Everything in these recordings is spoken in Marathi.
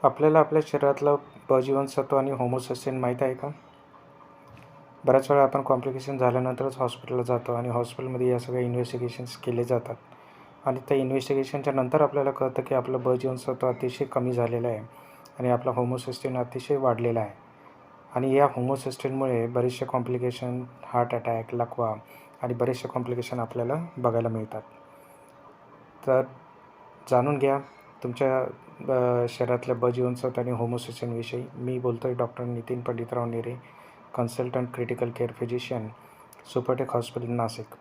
आपल्याला आपल्या शरीरातलं ब जीवनसत्व आणि होमोसिस्टीन माहीत आहे का? बऱ्याच वेळा आपण कॉम्प्लिकेशन झाल्यानंतरच हॉस्पिटलला जातो आणि हॉस्पिटलमध्ये या सगळ्या इन्व्हेस्टिगेशन्स केले जातात आणि त्या इन्व्हेस्टिगेशनच्या नंतर आपल्याला कळतं की आपलं ब जीवनसत्व अतिशय कमी झालेलं आहे आणि आपला होमोसिस्टीन अतिशय वाढलेला आहे आणि या होमोसिस्टीनमुळे बरेचसे कॉम्प्लिकेशन, हार्ट अटॅक, लकवा आणि बरेचसे कॉम्प्लिकेशन आपल्याला बघायला मिळतात. तर जाणून घ्या तुमच्या शरीरातल्या ब जीवनसत्व आणि होमोसिस्टीनविषयी. मी बोलतो आहे doctor Nitin Panditrao Nere, consultant critical care physician, Supertech hospital, Nashik.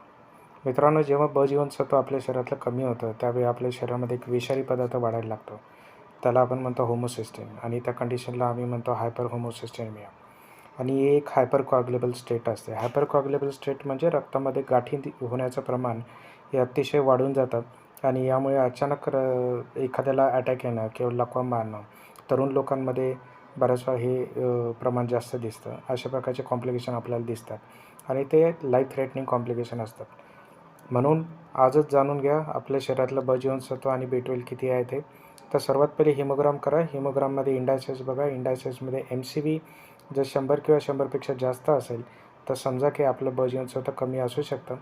मित्रांनो, जेव्हा ब जीवनसत्व आपल्या शरीरातलं कमी होतं त्यावेळी आपल्या शरीरामध्ये एक विषारी पदार्थ वाढायला लागतो. त्याला आपण म्हणतो होमोसिस्टीन आणि त्या कंडिशनला आम्ही म्हणतो हायपर होमोसिस्टेमिया आणि ही एक हायपर कोॲग्युलेबल स्टेट असते. हायपर कोॲग्युलेबल स्टेट म्हणजे रक्तामध्ये गाठी होण्याचं प्रमाण हे अतिशय वाढून जातं आणि यामुळे अचानक एखाद्याला अटॅक येणं किंवा लकवा मारणं, तरुण लोकांमध्ये बऱ्याच वेळा हे प्रमाण जास्त दिसतं. अशा प्रकारचे कॉम्प्लिकेशन आपल्याला दिसतात आणि ते लाईफ थ्रेटनिंग कॉम्प्लिकेशन असतात. म्हणून आजच जाणून घ्या आपल्या शरीरातलं ब जीवनसत्व आणि B12 किती आहे ते. तर सर्वात पहिले हिमोग्राम करा. हिमोग्राममध्ये इंडायसेस बघा. इंडायसेसमध्ये MCV जर 100 किंवा 100पेक्षा जास्त असेल तर समजा की आपलं ब जीवनसत्व कमी असू शकतं.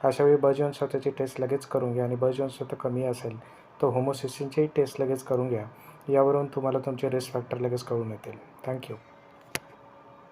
अशावेळी ब जीवनसत्वाची टेस्ट लगेच करून घ्या आणि ब जीवनसत्व कमी असेल तर होमोसिस्टीनचीही टेस्ट लगेच करून घ्या. यावरून तुम्हाला तुमचे रिस्क फॅक्टर लगेच कळून येतील. थँक्यू.